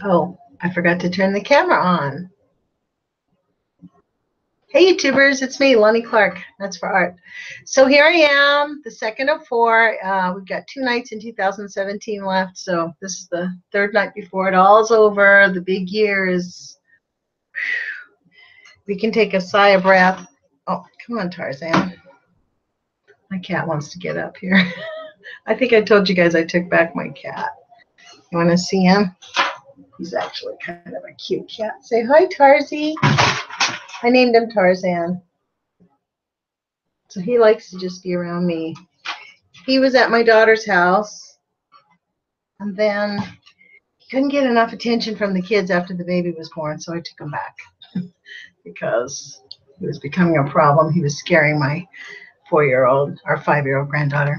Oh, I forgot to turn the camera on. Hey YouTubers, it's me, Lonnie Clark. That's for art. So here I am, the second of four. We've got 2 nights in 2017 left, so this is the third night before it all's over. The big year is, we can take a sigh of breath. Oh, come on, Tarzan. My cat wants to get up here. I think I told you guys I took back my cat. You want to see him? He's actually kind of a cute cat. Say hi, Tarzi. I named him Tarzan. So he likes to just be around me. He was at my daughter's house, and then he couldn't get enough attention from the kids after the baby was born, so I took him back because he was becoming a problem. He was scaring my 4-year-old, our 5-year-old granddaughter.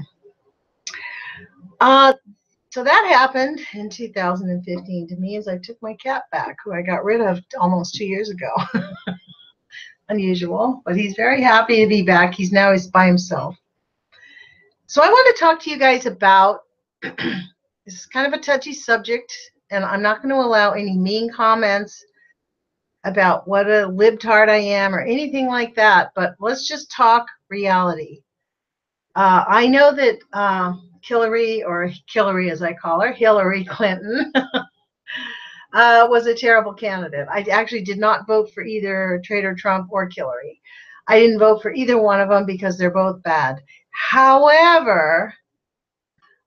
So that happened in 2015 to me as I took my cat back, who I got rid of almost 2 years ago. Unusual, but he's very happy to be back. He's by himself. So I want to talk to you guys about, this is kind of a touchy subject, and I'm not going to allow any mean comments about what a libtard I am or anything like that, but let's just talk reality. I know that Hillary, or Hillary as I call her, Hillary Clinton, was a terrible candidate. I actually did not vote for either Trader Trump or Hillary. I didn't vote for either one of them because they're both bad. However,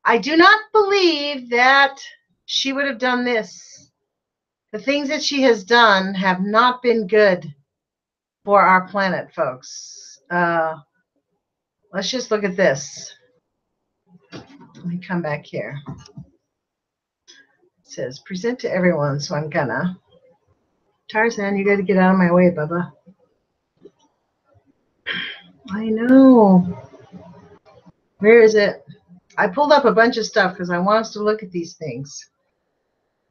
I do not believe that she would have done this. The things that she has done have not been good for our planet, folks. Let's just look at this. Let me come back here. It says present to everyone, so I'm gonna. Tarzan, you got to get out of my way, Bubba. I know. Where is it? I pulled up a bunch of stuff because I want us to look at these things.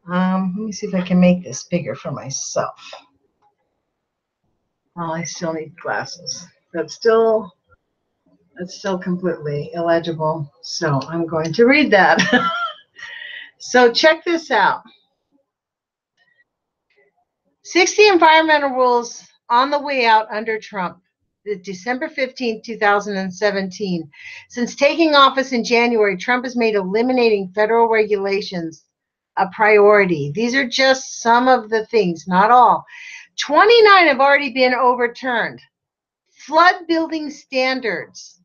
Let me see if I can make this bigger for myself. Well, I still need glasses. That's still completely illegible. So I'm going to read that. So check this out. 60 environmental rules on the way out under Trump. December 15, 2017. Since taking office in January, Trump has made eliminating federal regulations a priority. These are just some of the things, not all. 29 have already been overturned. Flood building standards.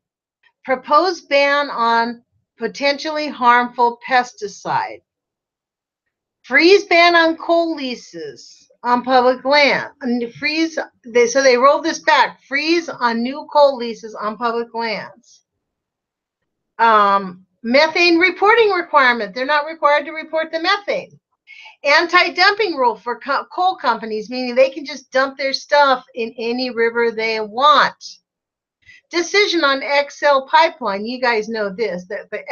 Proposed ban on potentially harmful pesticide. Freeze ban on coal leases on public land. So they rolled this back. Freeze on new coal leases on public lands. Methane reporting requirement. They're not required to report the methane. Anti-dumping rule for coal companies, meaning they can just dump their stuff in any river they want. Decision on XL pipeline. You guys know this, that the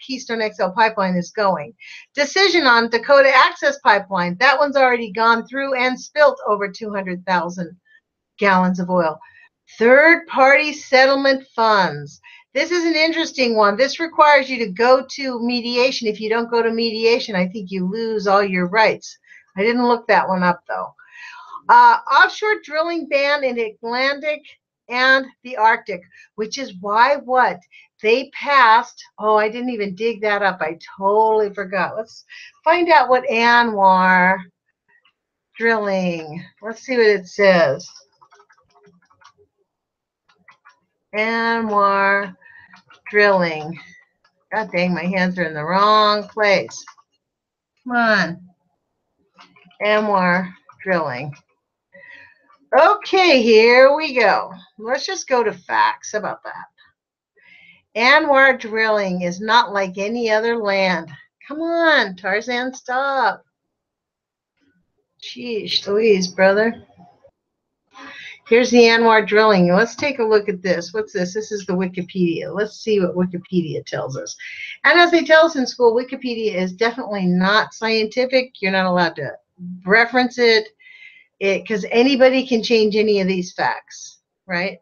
Keystone XL pipeline is going. Decision on Dakota Access Pipeline. That one's already gone through and spilt over 200,000 gallons of oil. Third-party settlement funds. This is an interesting one. This requires you to go to mediation. If you don't go to mediation, I think you lose all your rights. I didn't look that one up, though. Offshore drilling ban in Atlantic and the Arctic, which is why what? They passed, oh, I didn't even dig that up. I totally forgot. Let's find out what ANWR drilling. Let's see what it says. ANWR drilling. God dang, my hands are in the wrong place. Come on. ANWR drilling. Okay, here we go. Let's just go to facts. How about that? ANWR drilling is not like any other land. Come on, Tarzan, stop. Jeez Louise, brother. Here's the ANWR drilling. Let's take a look at this. What's this? This is the Wikipedia. Let's see what Wikipedia tells us. And as they tell us in school, Wikipedia is definitely not scientific. You're not allowed to reference it because anybody can change any of these facts, right?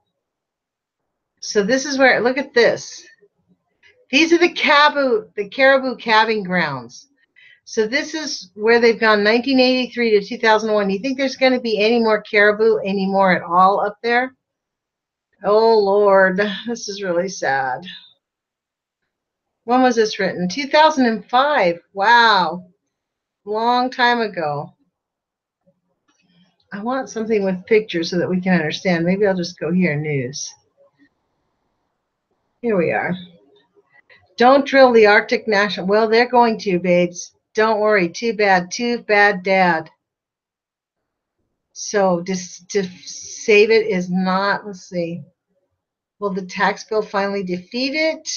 So this is where, look at this. These are the caribou calving grounds. So this is where they've gone 1983 to 2001. Do you think there's going to be any more caribou anymore at all up there? Oh, Lord, this is really sad. When was this written? 2005. Wow. Long time ago. I want something with pictures so that we can understand. Maybe I'll just go here, news. Here we are. Don't drill the Arctic National. Well, they're going to, babes. Don't worry. Too bad, Dad. So just to save it is not, let's see. Will the tax bill finally defeat it?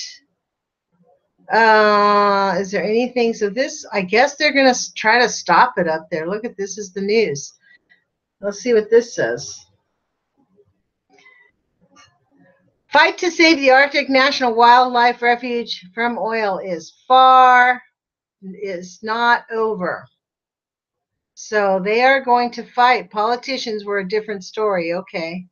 Is there anything? So this, I guess they're going to try to stop it up there. Look at this is the news. Let's see what this says. Fight to save the Arctic National Wildlife Refuge from oil is not over. So they are going to fight. Politicians were a different story. Okay.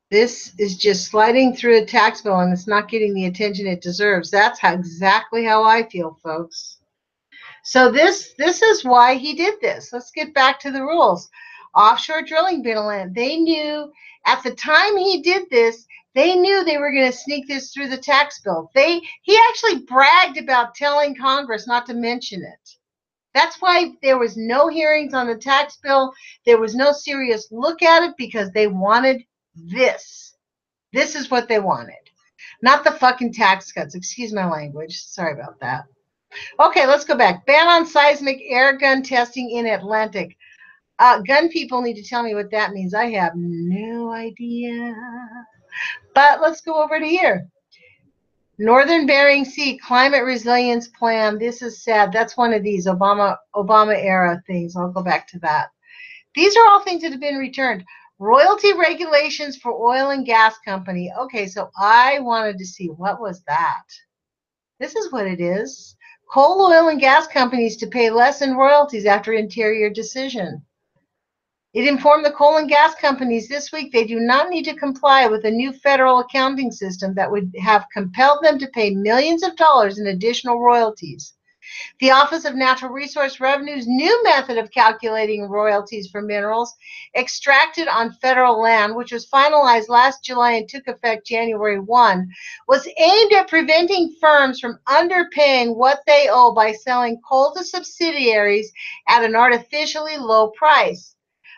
This is just sliding through a tax bill and it's not getting the attention it deserves. That's exactly how I feel, folks. So this is why he did this. Let's get back to the rules. Offshore drilling ban. They knew at the time he did this, they knew they were going to sneak this through the tax bill. He actually bragged about telling Congress not to mention it. That's why there was no hearings on the tax bill. There was no serious look at it because they wanted this. This is what they wanted. Not the fucking tax cuts. Excuse my language. Sorry about that. Okay, let's go back. Ban on seismic air gun testing in Atlantic. Gun people need to tell me what that means. I have no idea. But let's go over to here. Northern Bering Sea Climate Resilience Plan. This is sad. That's one of these Obama era things. I'll go back to that. These are all things that have been returned. Royalty regulations for oil and gas company. Okay, so I wanted to see what was that. This is what it is. Coal, oil, and gas companies to pay less in royalties after interior decision. It informed the coal and gas companies this week they do not need to comply with a new federal accounting system that would have compelled them to pay millions of dollars in additional royalties. The Office of Natural Resource Revenue's new method of calculating royalties for minerals extracted on federal land, which was finalized last July and took effect January 1, was aimed at preventing firms from underpaying what they owe by selling coal to subsidiaries at an artificially low price.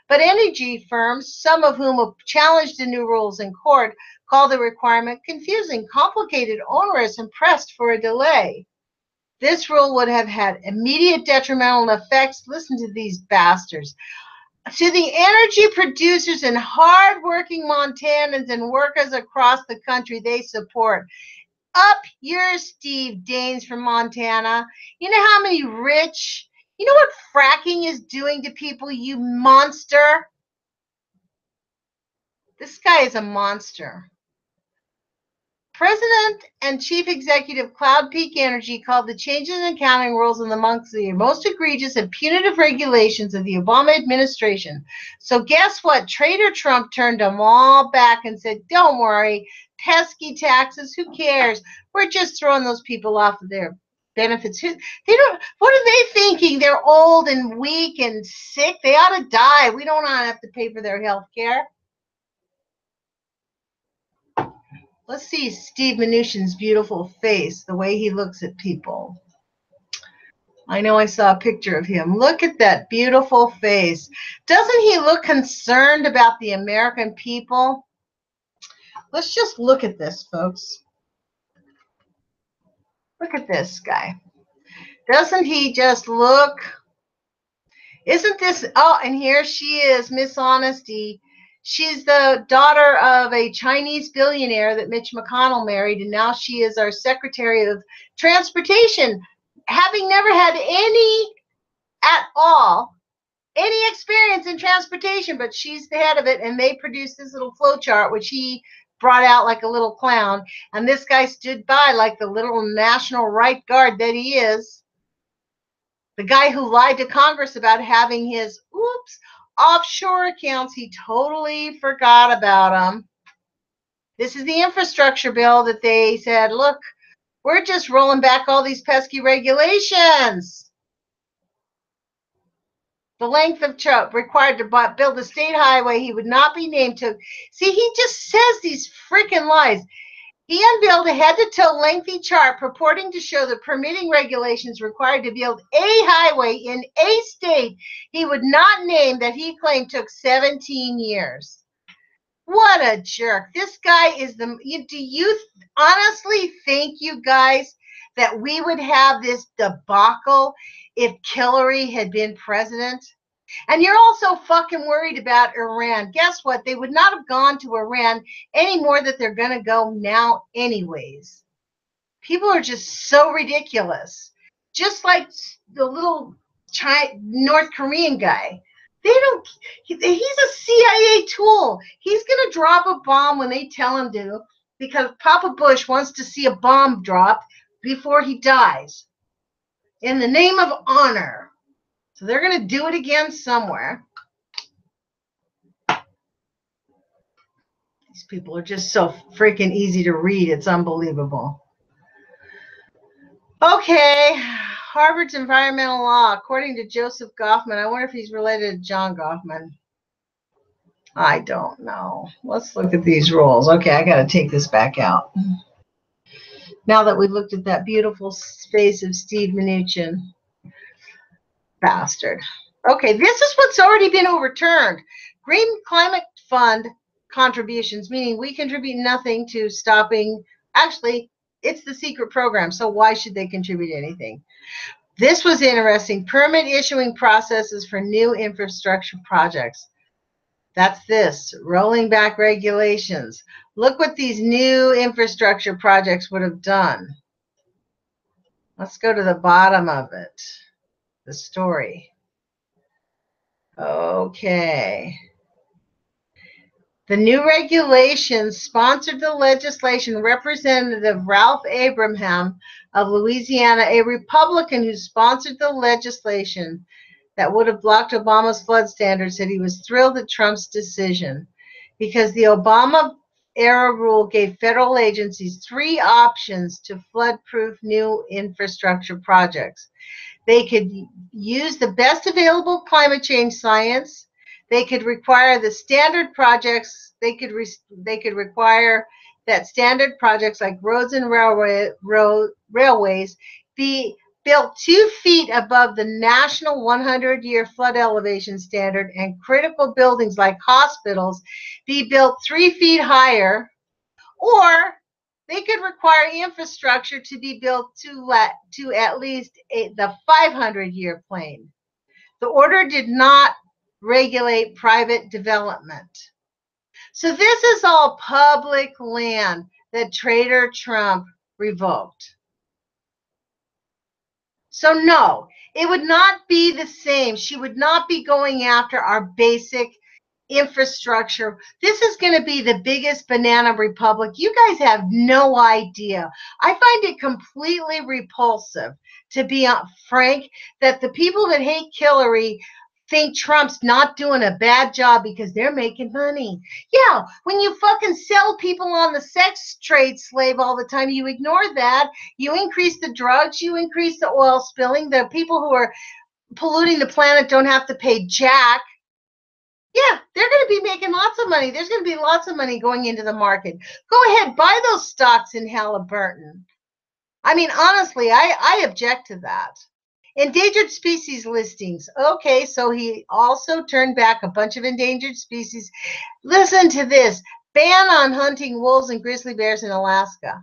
But energy firms, some of whom have challenged the new rules in court, call the requirement confusing, complicated, onerous, and pressed for a delay. This rule would have had immediate detrimental effects. Listen to these bastards. To the energy producers and hardworking Montanans and workers across the country they support. Up yours, Steve Daines from Montana. You know how many rich, you know what fracking is doing to people, you monster? This guy is a monster. President and Chief Executive Cloud Peak Energy called the changes in accounting rules in the months the most egregious and punitive regulations of the Obama administration. So guess what? Trader Trump turned them all back and said, don't worry, pesky taxes, who cares? We're just throwing those people off of their benefits. They don't. What are they thinking? They're old and weak and sick. They ought to die. We don't have to pay for their health care. Let's see Steve Mnuchin's beautiful face, the way he looks at people. I know I saw a picture of him. Look at that beautiful face. Doesn't he look concerned about the American people? Let's just look at this, folks. Look at this guy. Doesn't he just look? Isn't this, oh, and here she is, Miss Honesty. She's the daughter of a Chinese billionaire that Mitch McConnell married, and now she is our Secretary of Transportation, having never had any experience in transportation, but she's the head of it, and they produced this little flow chart, which he brought out like a little clown, and this guy stood by like the little National Right Guard that he is. The guy who lied to Congress about having his, offshore accounts, he totally forgot about them. This is the infrastructure bill that they said, look, We're just rolling back all these pesky regulations. The length of truck required to build a state highway he would not be named to. See, he just says these freaking lies. He unveiled a head-to-toe lengthy chart purporting to show the permitting regulations required to build a highway in a state he would not name that he claimed took 17 years. What a jerk. This guy is do you honestly think, you guys, that we would have this debacle if Hillary had been president? And you're also fucking worried about Iran. Guess what? They would not have gone to Iran any more that they're going to go now anyways. People are just so ridiculous. Just like the little North Korean guy. He's a CIA tool. He's going to drop a bomb when they tell him to because Papa Bush wants to see a bomb dropped before he dies in the name of honor. So they're going to do it again somewhere. These people are just so freaking easy to read. It's unbelievable. Okay, Harvard's environmental law, according to Joseph Goffman. I wonder if he's related to John Goffman. I don't know. Let's look at these rules. Okay, I got to take this back out. Now that we've looked at that beautiful face of Steve Mnuchin. Bastard. Okay, this is what's already been overturned. Green Climate Fund contributions, meaning we contribute nothing to stopping. Actually, it's the secret program, so why should they contribute anything? This was interesting. Permit issuing processes for new infrastructure projects. That's this, rolling back regulations. Look what these new infrastructure projects would have done. Let's go to the bottom of it, the story. Okay. The new regulations sponsored the legislation. Representative Ralph Abraham of Louisiana, a Republican who sponsored the legislation that would have blocked Obama's flood standards, said he was thrilled at Trump's decision because the Obama-era rule gave federal agencies 3 options to flood-proof new infrastructure projects. They could use the best available climate change science. They could require the standard projects. They could require that standard projects like roads and railways be built 2 feet above the national 100-year flood elevation standard, and critical buildings like hospitals be built 3 feet higher, or they could require infrastructure to be built to at least the 500-year plane. The order did not regulate private development. So this is all public land that Trader Trump revoked. So no, it would not be the same. She would not be going after our basic infrastructure. This is going to be the biggest banana republic. You guys have no idea. I find it completely repulsive, to be frank, that the people that hate Hillary think Trump's not doing a bad job because they're making money. Yeah, when you fucking sell people on the sex trade slave all the time, you ignore that. You increase the drugs, you increase the oil spilling. The people who are polluting the planet don't have to pay jack. Yeah, they're going to be making lots of money. There's going to be lots of money going into the market. Go ahead, buy those stocks in Halliburton. I mean, honestly, I object to that. Endangered species listings. Okay, so he also turned back a bunch of endangered species. Listen to this. Ban on hunting wolves and grizzly bears in Alaska.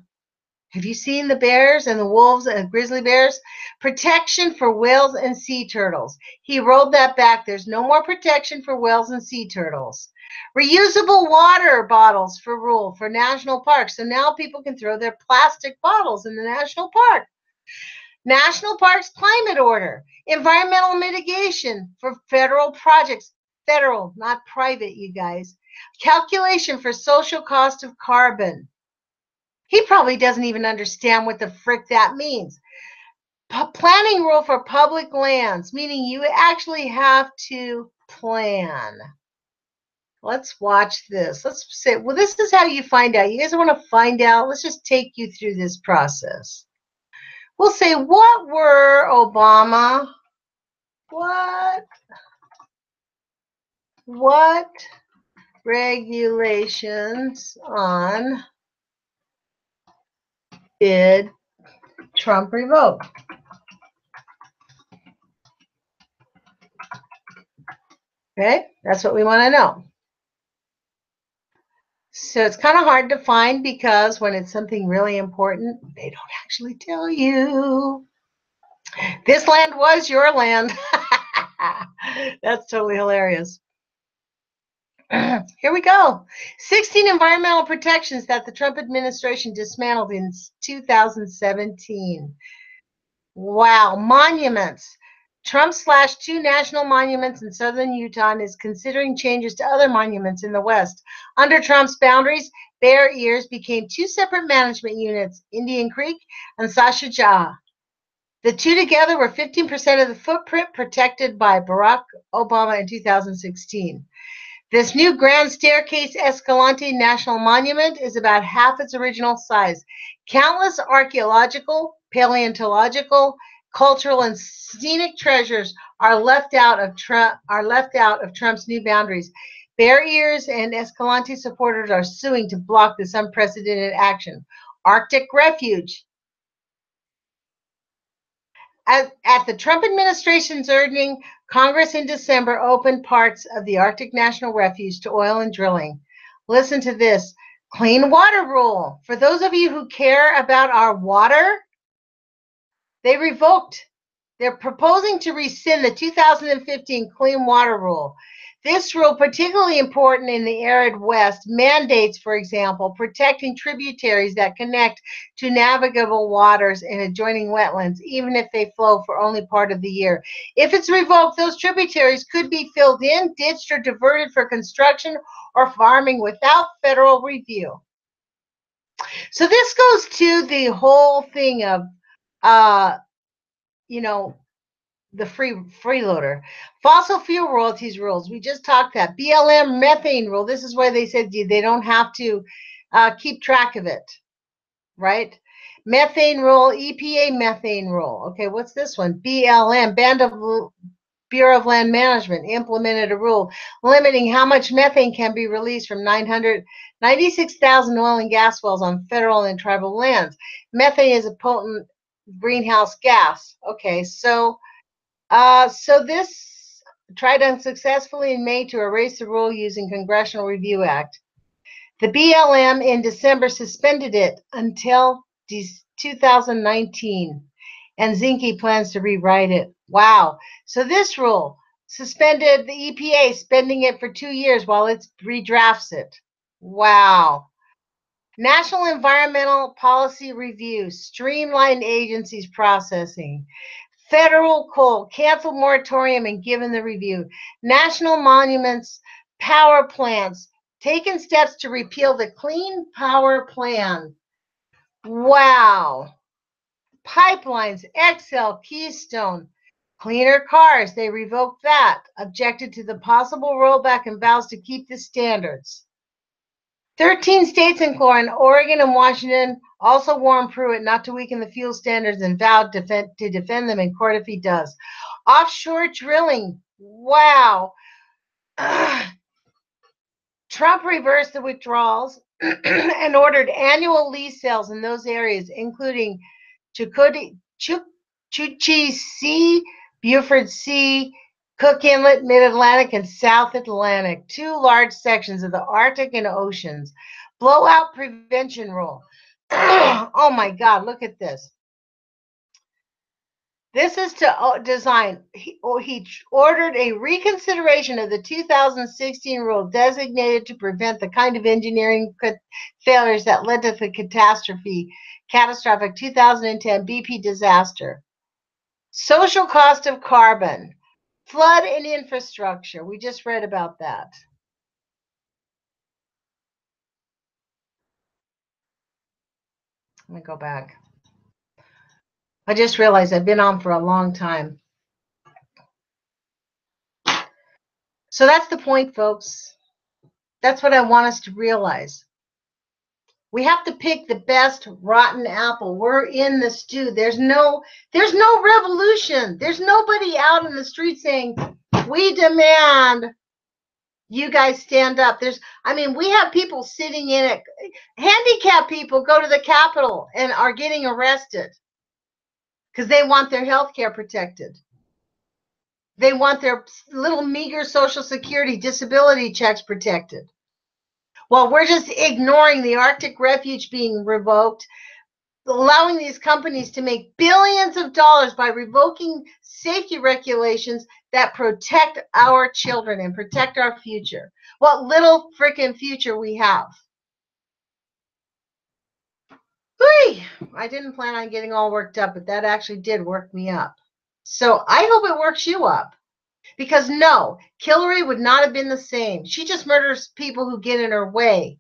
Have you seen the bears and the wolves and grizzly bears? Protection for whales and sea turtles. He rolled that back. There's no more protection for whales and sea turtles. Reusable water bottles for national parks. So now people can throw their plastic bottles in the national park. National Parks Climate Order. Environmental mitigation for federal projects. Federal, not private, you guys. Calculation for social cost of carbon. He probably doesn't even understand what the frick that means. Planning rule for public lands, meaning you actually have to plan. Let's watch this. Let's say, well, this is how you find out. You guys want to find out? Let's just take you through this process. We'll say, what were Obama, what regulations on did Trump revoke? Okay, that's what we want to know. So it's kind of hard to find because when it's something really important, they don't actually tell you. This land was your land. That's totally hilarious. Here we go. 16 environmental protections that the Trump administration dismantled in 2017. Wow. Monuments. Trump slashed 2 national monuments in southern Utah and is considering changes to other monuments in the West. Under Trump's boundaries, Bear Ears became 2 separate management units, Indian Creek and Sasha Jah. The 2 together were 15% of the footprint protected by Barack Obama in 2016. This new Grand Staircase Escalante National Monument is about half its original size. Countless archaeological, paleontological, cultural, and scenic treasures are left out of Trump's new boundaries. Bear Ears and Escalante supporters are suing to block this unprecedented action. Arctic Refuge. At the Trump administration's urging, Congress in December opened parts of the Arctic National Refuge to oil and drilling. Listen to this. Clean water rule. For those of you who care about our water, they're proposing to rescind the 2015 Clean Water Rule. This rule, particularly important in the arid West, mandates, for example, protecting tributaries that connect to navigable waters in adjoining wetlands, even if they flow for only part of the year. If it's revoked, those tributaries could be filled in, ditched, or diverted for construction or farming without federal review. So this goes to the whole thing of, the freeloader. Fossil fuel royalties rules. We just talked that. BLM methane rule. This is why they said they don't have to keep track of it, right? Methane rule, EPA methane rule. Okay, what's this one? BLM, Bureau of Land Management, implemented a rule limiting how much methane can be released from 996,000 oil and gas wells on federal and tribal lands. Methane is a potent greenhouse gas. Okay, so this tried unsuccessfully in May to erase the rule using Congressional Review Act. The BLM in December suspended it until 2019, and Zinke plans to rewrite it. Wow. So this rule suspended the EPA, spending it for 2 years while it redrafts it. Wow. National Environmental Policy Review, streamlined agencies processing. Federal coal, canceled moratorium and given the review. National monuments, power plants, taken steps to repeal the Clean Power Plan. Wow. Pipelines, Excel, Keystone, cleaner cars, they revoked that. Objected to the possible rollback and vows to keep the standards. 13 states including Oregon and Washington also warned Pruitt not to weaken the fuel standards and vowed to defend them in court if he does. Offshore drilling. Wow. Trump reversed the withdrawals and ordered annual lease sales in those areas, including Chukchi Sea, Beaufort Sea, Cook Inlet, Mid-Atlantic, and South Atlantic, 2 large sections of the Arctic and oceans. Blowout prevention rule. Oh my God, look at this. This is to design. He ordered a reconsideration of the 2016 rule designated to prevent the kind of engineering failures that led to the catastrophic 2010 BP disaster. Social cost of carbon. Flood and infrastructure. We just read about that. Let me go back. I just realized I've been on for a long time. So that's the point, folks. That's what I want us to realize. We have to pick the best rotten apple. We're in the stew. There's no revolution. There's nobody out in the street saying, we demand you guys stand up. We have people sitting in it. Handicapped people go to the Capitol and are getting arrested because they want their health care protected. They want their little meager Social Security disability checks protected. Well, we're just ignoring the Arctic refuge being revoked, allowing these companies to make billions of dollars by revoking safety regulations that protect our children and protect our future. What little freaking future we have. Whee! I didn't plan on getting all worked up, but that actually did work me up. So I hope it works you up. Because no, Hillary would not have been the same. She just murders people who get in her way.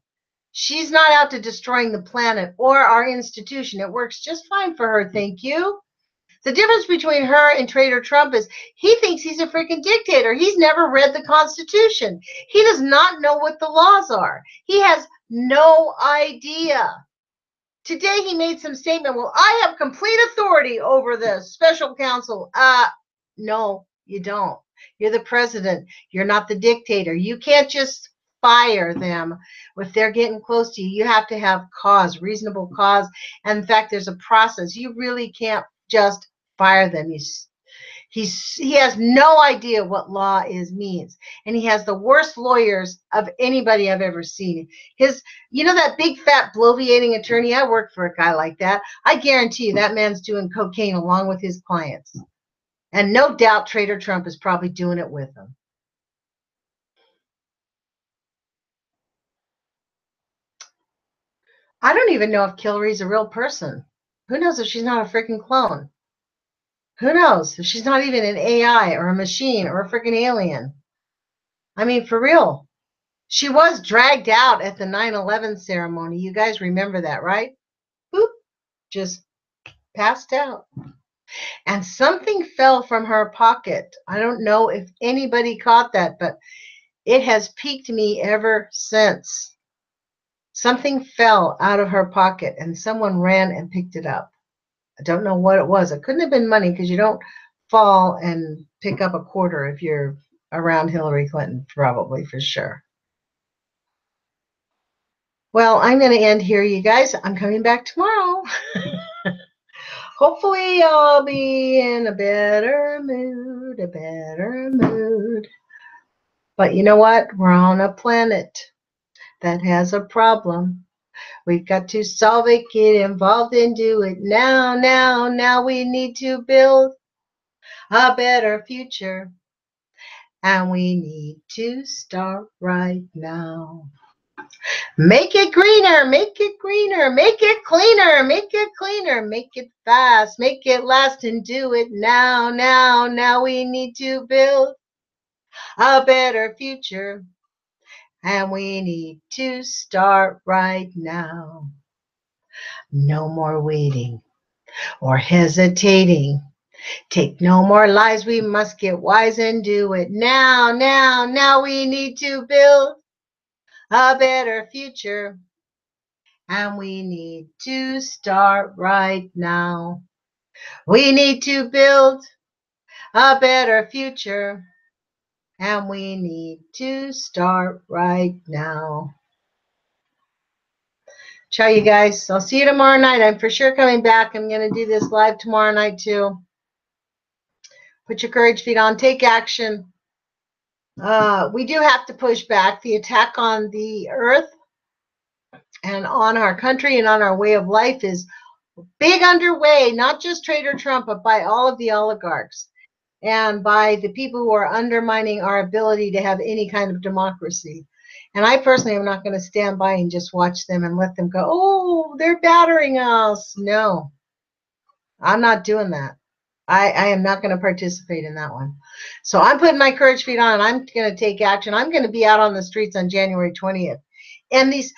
She's not out to destroying the planet or our institution. It works just fine for her, thank you. The difference between her and Trader Trump is he thinks he's a freaking dictator. He's never read the Constitution. He does not know what the laws are. He has no idea. Today he made some statement, well, I have complete authority over the special counsel. No, you don't. You're the president. You're not the dictator. You can't just fire them if they're getting close to you. You have to have cause, reasonable cause. And in fact, there's a process. You really can't just fire them. He has no idea what law means. And he has the worst lawyers of anybody I've ever seen. That big fat bloviating attorney, I work for a guy like that. I guarantee you that man's doing cocaine along with his clients. And no doubt Trader Trump is probably doing it with them. I don't even know if Hillary's a real person. Who knows if she's not a freaking clone? Who knows if she's not even an AI or a machine or a freaking alien? I mean, for real. She was dragged out at the 9/11 ceremony. You guys remember that, right? Boop. Just passed out. And something fell from her pocket. I don't know if anybody caught that, but it has piqued me ever since. Something fell out of her pocket and someone ran and picked it up. I don't know what it was. It couldn't have been money because you don't fall and pick up a quarter if you're around Hillary Clinton, probably for sure. Well, I'm going to end here, you guys. I'm coming back tomorrow. Hopefully I'll be in a better mood. But you know what? We're on a planet that has a problem. We've got to solve it, get involved and do it now. Now we need to build a better future. And we need to start right now. Make it greener, make it greener, make it cleaner, make it cleaner, make it fast, make it last, and do it now. Now we need to build a better future. And we need to start right now. No more waiting or hesitating. Take no more lies. We must get wise and do it now. Now we need to build a better future. And we need to start right now. We need to build a better future. And we need to start right now. Ciao, you guys. I'll see you tomorrow night. I'm for sure coming back. I'm going to do this live tomorrow night, too. Put your courage feet on. Take action. We do have to push back. The attack on the earth and on our country and on our way of life is big underway, not just Trader Trump, but by all of the oligarchs and by the people who are undermining our ability to have any kind of democracy. And I personally am not going to stand by and just watch them and let them go, oh, they're battering us. No, I'm not doing that. I am not going to participate in that one. So I'm putting my courage feet on and I'm going to take action. I'm going to be out on the streets on January 20th. And these